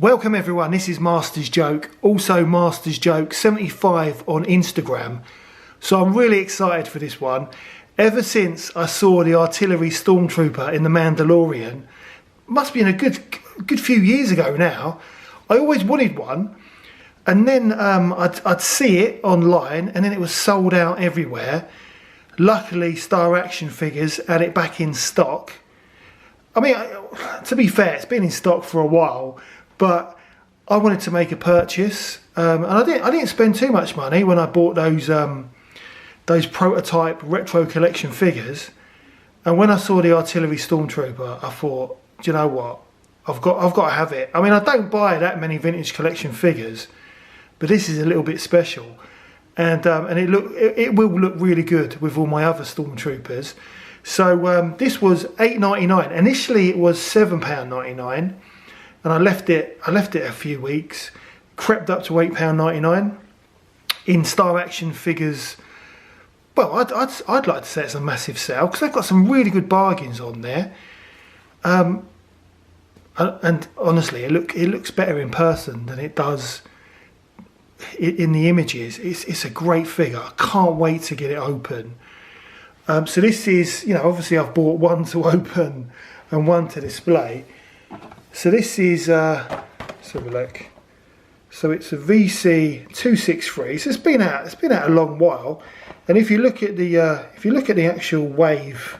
Welcome everyone, this is Master's Joke, also Master's Joke 75 on Instagram. So I'm really excited for this one. Ever since I saw the Artillery Stormtrooper in The Mandalorian, must be in a good few years ago now, I always wanted one. And then I'd see it online and then it was sold out everywhere. Luckily Star Action Figures had it back in stock. I mean, to be fair, it's been in stock for a while, but I wanted to make a purchase, and I didn't spend too much money when I bought those prototype retro collection figures. And when I saw the Artillery Stormtrooper, I thought, do you know what? I've got to have it. I mean, I don't buy that many vintage collection figures, but this is a little bit special, and it will look really good with all my other Stormtroopers. So this was $8.99. Initially, it was £7.99. And I left it a few weeks, crept up to £8.99 in Star Action Figures. Well, I'd like to say it's a massive sale because they've got some really good bargains on there. And honestly, it looks better in person than it does in the images. It's a great figure. I can't wait to get it open. So this is, you know, obviously I've bought one to open and one to display. So this is, let's have a look. So it's a VC263. So it's been out a long while. And if you look at the actual wave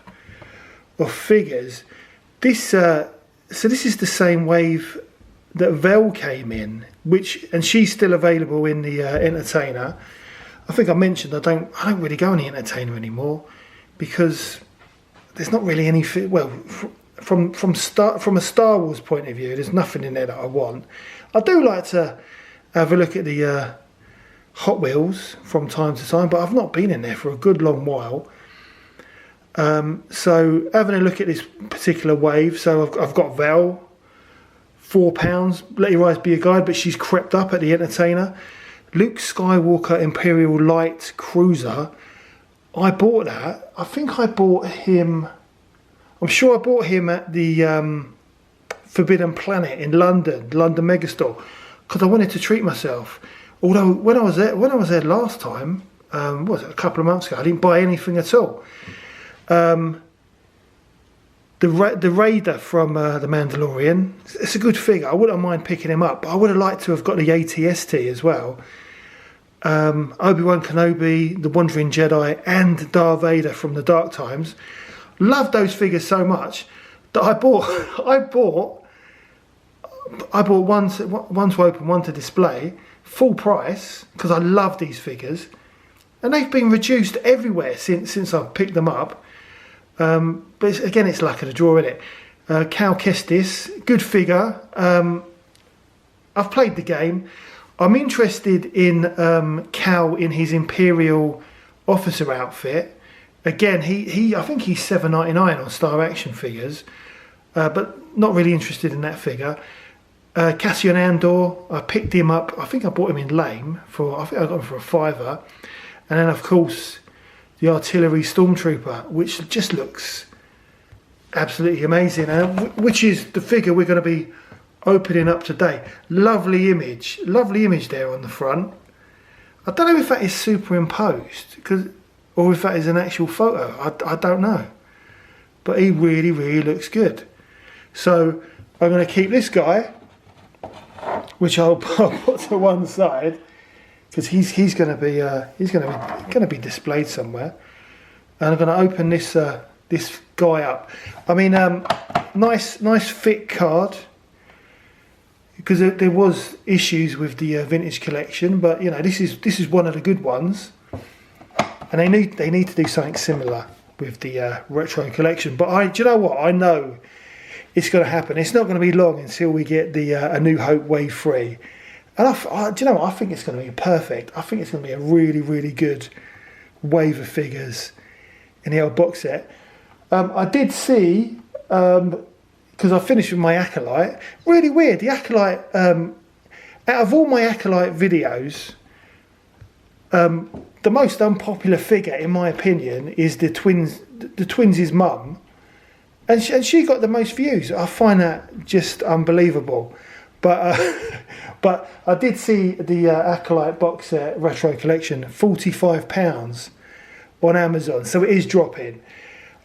of figures, this is the same wave that Vel came in, and she's still available in the Entertainer. I think I mentioned I don't really go on the Entertainer anymore because there's not really anything. Well, from a Star Wars point of view, there's nothing in there that I want. I do like to have a look at the Hot Wheels from time to time, but I've not been in there for a good long while. So having a look at this particular wave, so I've got Vel, £4. Let Your Eyes Be a Guide, but she's crept up at the Entertainer. Luke Skywalker Imperial Light Cruiser. I bought that. I think I bought him. I'm sure I bought him at the Forbidden Planet in London Megastore, because I wanted to treat myself. Although when I was there last time, what was it, a couple of months ago, I didn't buy anything at all. The Raider from The Mandalorian, it's a good figure. I wouldn't mind picking him up, but I would have liked to have got the ATST as well. Obi-Wan Kenobi, the Wandering Jedi, and Darth Vader from the Dark Times. Love those figures so much that I bought one to open, one to display, full price, because I love these figures, and they've been reduced everywhere since I've picked them up. But again, it's luck of the draw, isn't it? Cal Kestis, good figure. I've played the game. I'm interested in Cal in his Imperial officer outfit. Again, I think he's $7.99 on Star Action Figures, but not really interested in that figure. Cassian Andor, I picked him up. I think I bought him in Lame I think I got him for a £5. And then of course the Artillery Stormtrooper, which just looks absolutely amazing, which is the figure we're going to be opening up today. Lovely image there on the front. I don't know if that is superimposed or if that is an actual photo. I don't know, but he really looks good. So I'm going to keep this guy, which I'll put to one side, because he's going to be displayed somewhere. And I'm going to open this guy up. I mean, nice thick card, because there was issues with the vintage collection, but you know, this is one of the good ones. And they need to do something similar with the retro collection. But do you know what? I know it's going to happen. It's not going to be long until we get the A New Hope Wave 3. And do you know what? I think it's going to be perfect. I think it's going to be a really good wave of figures in the old box set. I did see, because I finished with my Acolyte. Really weird. The Acolyte, out of all my Acolyte videos, the most unpopular figure, in my opinion, is the twins' mum, and she got the most views. I find that just unbelievable. But I did see the Acolyte box set retro collection, £45 on Amazon, so it is dropping.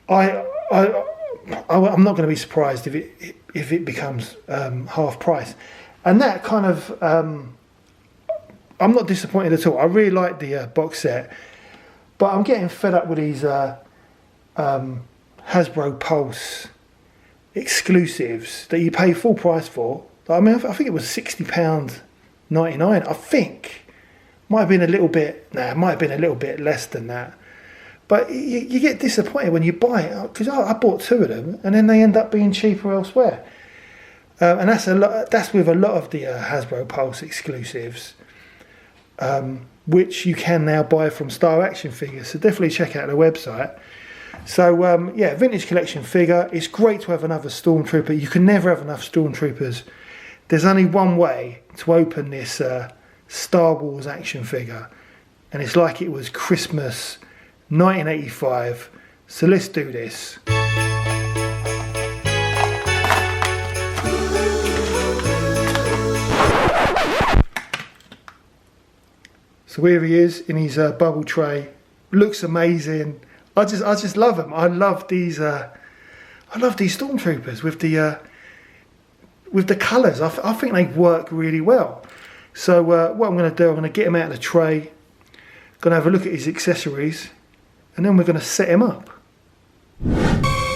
I'm not going to be surprised if it becomes half price, and that kind of I'm not disappointed at all. I really like the box set, but I'm getting fed up with these Hasbro Pulse exclusives that you pay full price for. I mean, I think it was £60.99. I think might have been a little bit. It might have been a little bit less than that. But you get disappointed when you buy it, because I bought 2 of them, and then they end up being cheaper elsewhere. And that's a lot. That's with a lot of the Hasbro Pulse exclusives, which you can now buy from Star Action Figures. So definitely check out the website. So yeah, vintage collection figure. It's great to have another Stormtrooper. You can never have enough Stormtroopers. There's only one way to open this Star Wars action figure, and it's like it was Christmas 1985. So let's do this. So here he is in his bubble tray. Looks amazing. I just love him. I love these Stormtroopers with the colours. I think they work really well. So what I'm going to do, I'm going to get him out of the tray, going to have a look at his accessories, and then we're going to set him up.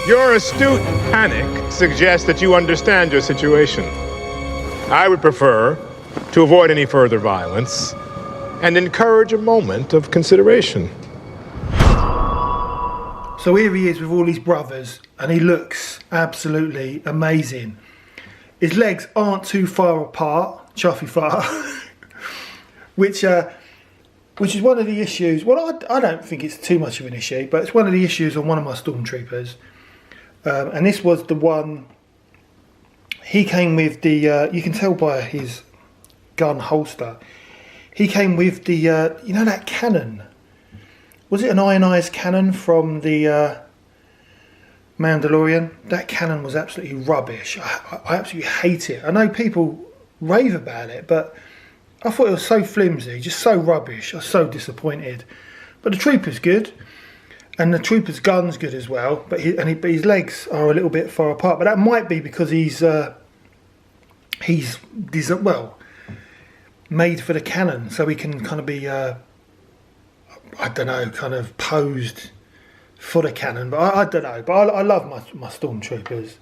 Your astute panic suggests that you understand your situation. I would prefer to avoid any further violence and encourage a moment of consideration. So here he is with all his brothers, and he looks absolutely amazing. His legs aren't too far apart, chuffy far, which is one of the issues. Well, I don't think it's too much of an issue, but it's one of the issues on one of my Stormtroopers. And this was the one, he came with the, you can tell by his gun holster, he came with the, you know that cannon? Was it an ionised cannon from the Mandalorian? That cannon was absolutely rubbish. I absolutely hate it. I know people rave about it, but I thought it was so flimsy, just so rubbish. I was so disappointed. But the Trooper's good, and the Trooper's gun's good as well. But his legs are a little bit far apart. But that might be because he's made for the cannon, so he can kind of be I don't know, kind of posed for the cannon. But I don't know. But I love my Stormtroopers.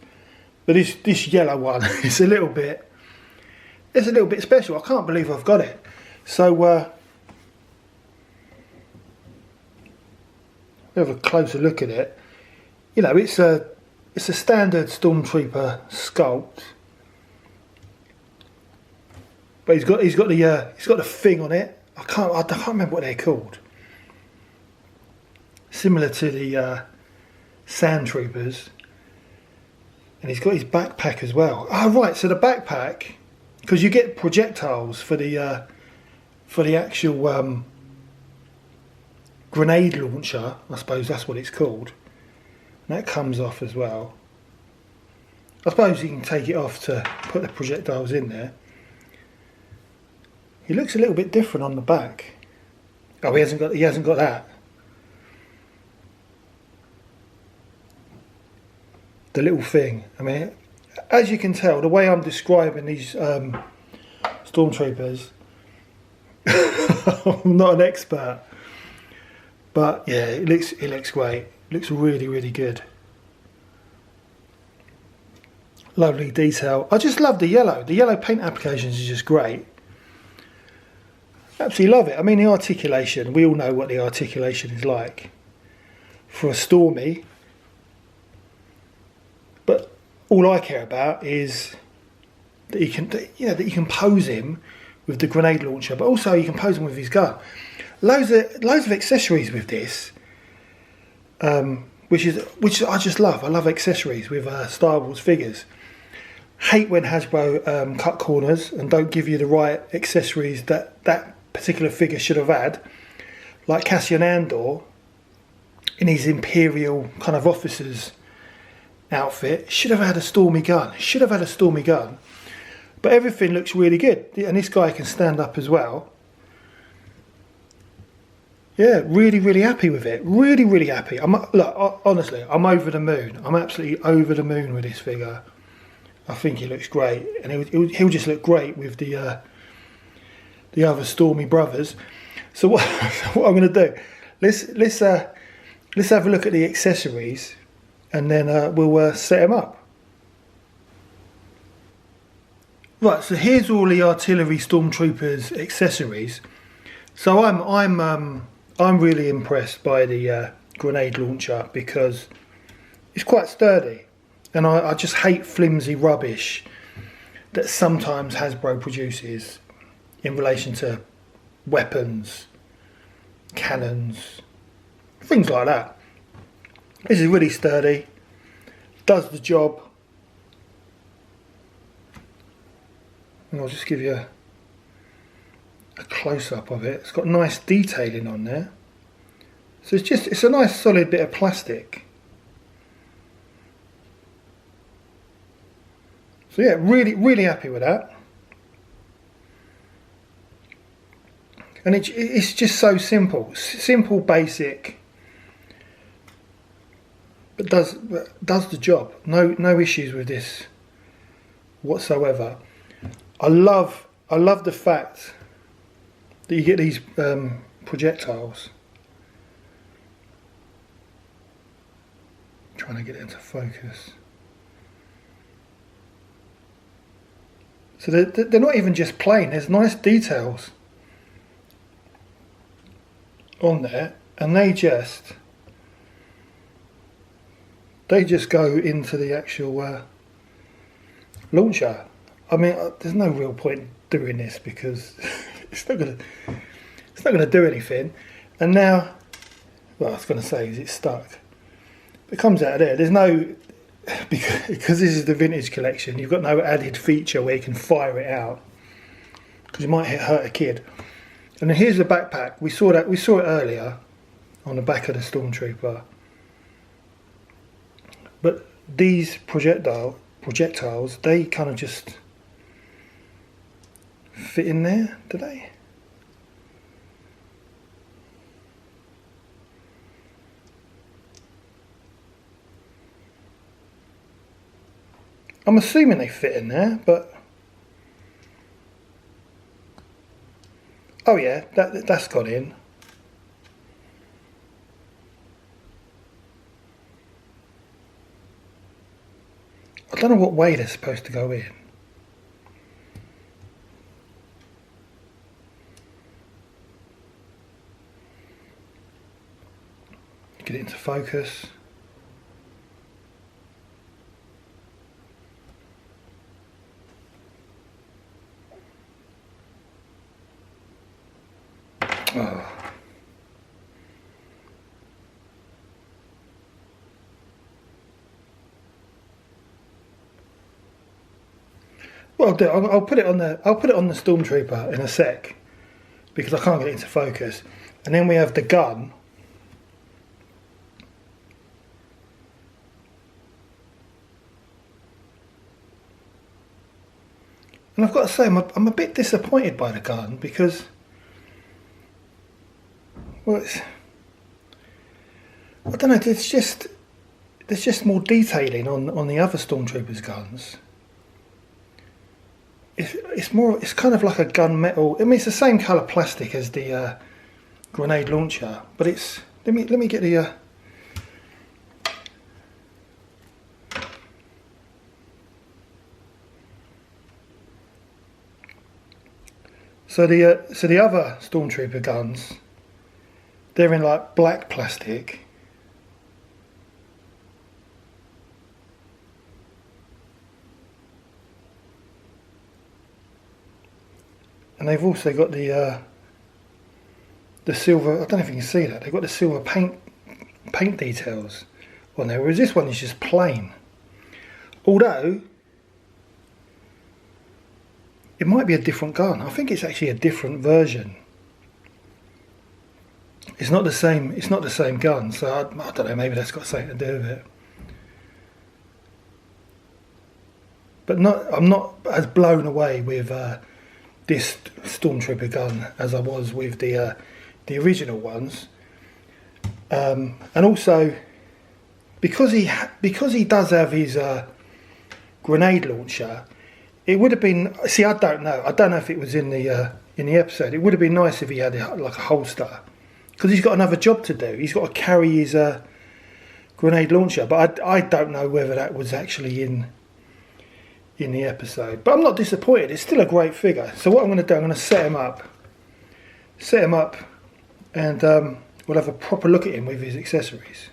But this yellow one is a little bit. It's a little bit special. I can't believe I've got it. So we'll have a closer look at it. You know, it's a standard Stormtrooper sculpt, but he's got the thing on it. I can't remember what they're called. Similar to the Sand Troopers, and he's got his backpack as well. Oh right, so the backpack, because you get projectiles for the actual grenade launcher, I suppose that's what it's called. And that comes off as well. I suppose you can take it off to put the projectiles in there. He looks a little bit different on the back. Oh, he hasn't got that. The little thing. I mean, as you can tell, the way I'm describing these Stormtroopers, I'm not an expert, but yeah, it looks great. It looks really, really good. Lovely detail. I just love the yellow. The yellow paint applications is just great. Absolutely love it. I mean, the articulation, we all know what the articulation is like for a Stormy. But all I care about is that you can pose him with the grenade launcher, but also you can pose him with his gun. Loads of accessories with this, which I just love. I love accessories with Star Wars figures. Hate when Hasbro cut corners and don't give you the right accessories that particular figure should have had, like Cassian Andor in his Imperial kind of officer's outfit should have had a Stormy gun. But everything looks really good, and this guy can stand up as well. Yeah, really happy with it. Really happy. Look, honestly, I'm over the moon. I'm absolutely over the moon with this figure. I think he looks great, and he'll just look great with the other Stormy brothers. So what I'm going to do? Let's have a look at the accessories, and then we'll set them up. Right. So here's all the Artillery Stormtroopers accessories. So I'm really impressed by the grenade launcher because it's quite sturdy, and I just hate flimsy rubbish that sometimes Hasbro produces in relation to weapons, cannons, things like that. This is really sturdy, does the job, and I'll just give you a close-up of it. It's got nice detailing on there, so it's a nice solid bit of plastic. So yeah, really happy with that. And it's just so simple, basic, but does the job. No issues with this whatsoever. I love the fact that you get these projectiles. I'm trying to get it into focus. So they're not even just plain. There's nice details on there, and they just go into the actual launcher. I mean, there's no real point doing this because it's not gonna do anything. And now, well, I was going to say, is it stuck? It comes out of there. There's no, because this is the vintage collection, you've got no added feature where you can fire it out because you might hurt a kid. And then here's the backpack. We saw it earlier on the back of the Stormtrooper. But these projectiles, they kind of just fit in there, do they? I'm assuming they fit in there, but oh yeah, that's got in. I don't know what way they're supposed to go in. Get it into focus. Oh. Well, I'll put it on the Stormtrooper in a sec because I can't get it into focus. And then we have the gun. And I've got to say, I'm a bit disappointed by the gun because, well, I don't know. There's just more detailing on the other Stormtroopers' guns. It's kind of like a gunmetal. I mean, it's the same colour plastic as the grenade launcher, but it's let me get the. So the other Stormtrooper guns, they're in like black plastic. And they've also got the silver. I don't know if you can see that. They've got the silver paint details on there, whereas this one is just plain. Although it might be a different gun. I think it's actually a different version. It's not the same. It's not the same gun. So I don't know. Maybe that's got something to do with it. but I'm not as blown away with this Stormtrooper gun as I was with the original ones. And also because he does have his grenade launcher, it would have been, see, I don't know if it was in the episode. It would have been nice if he had like a holster, because he's got another job to do. He's got to carry his grenade launcher, but I don't know whether that was actually in the episode. But I'm not disappointed. It's still a great figure. So what I'm going to do, I'm going to set him up, and we'll have a proper look at him with his accessories.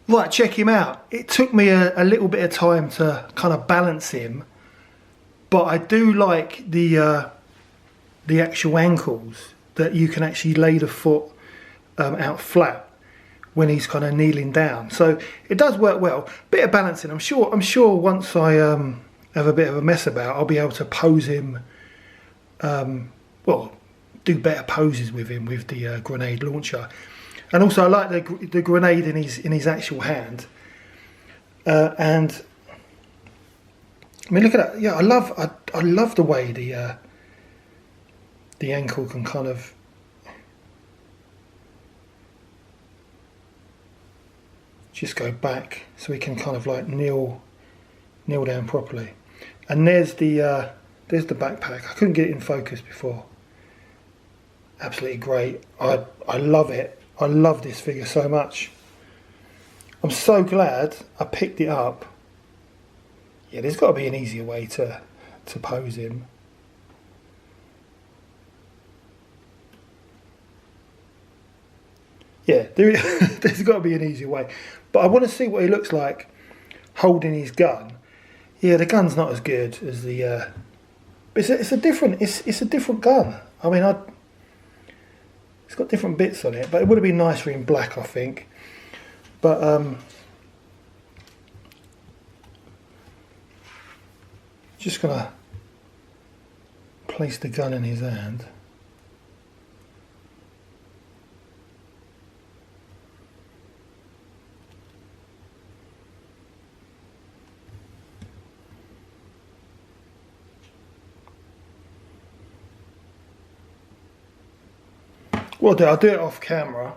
Right, check him out. It took me a little bit of time to kind of balance him, but I do like the actual ankles, that you can actually lay the foot out flat when he's kind of kneeling down. So it does work well. Bit of balancing. I'm sure once I have a bit of a mess about, I'll be able to pose him. Well, do better poses with him with the grenade launcher. And also, I like the grenade in his actual hand. And I mean, look at that. Yeah, I love the way the ankle can kind of just go back, so he can kind of like kneel down properly. And there's the backpack. I couldn't get it in focus before. Absolutely great. I love it. I love this figure so much. I'm so glad I picked it up. Yeah, there's got to be an easier way to pose him. Yeah, there's got to be an easier way. But I want to see what he looks like holding his gun. Yeah, the gun's not as good as the. But it's a different gun. I mean, it's got different bits on it, but it would have been nicer in black, I think. But just gonna place the gun in his hand. Well, I'll do it off camera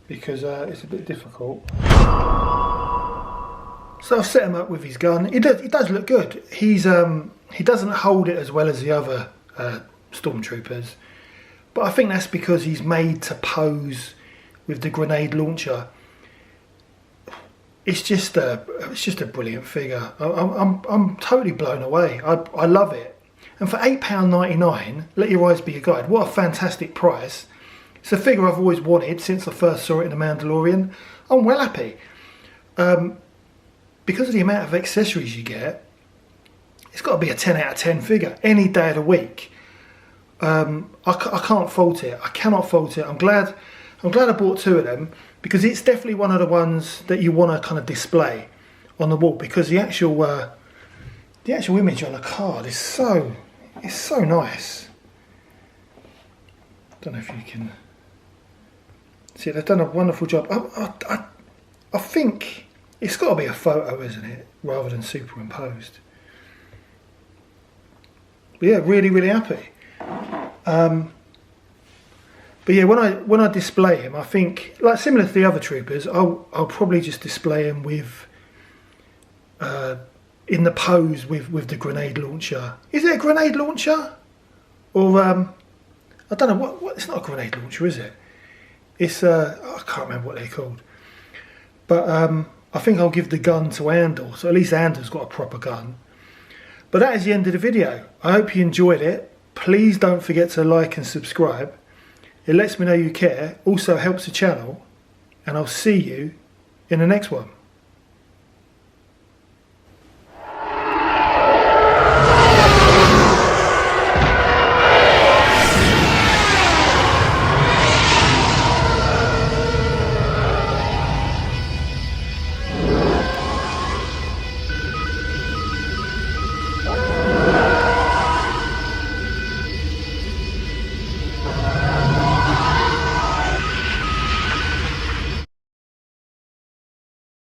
because it's a bit difficult. So I've set him up with his gun. He does look good. He doesn't hold it as well as the other Stormtroopers, but I think that's because he's made to pose with the grenade launcher. It's just a brilliant figure. I'm totally blown away. I love it. And for £8.99, let your eyes be your guide. What a fantastic price. It's a figure I've always wanted since I first saw it in The Mandalorian. I'm well happy. Because of the amount of accessories you get, it's got to be a 10 out of 10 figure any day of the week. I can't fault it. I cannot fault it. I'm glad I bought two of them, because it's definitely one of the ones that you want to kind of display on the wall, because the actual image on the card is so nice. I don't know if you can see it. They've done a wonderful job. I think it's got to be a photo, isn't it, rather than superimposed. But yeah, really happy. But yeah, when I display him, I think, like similar to the other troopers, I'll probably just display him with in the pose with the grenade launcher. Is it a grenade launcher, or I don't know what? It's not a grenade launcher, is it? It's I can't remember what they're called. But I think I'll give the gun to Andor, so at least Andor's got a proper gun. But that is the end of the video. I hope you enjoyed it. Please don't forget to like and subscribe. It lets me know you care, also helps the channel, and I'll see you in the next one.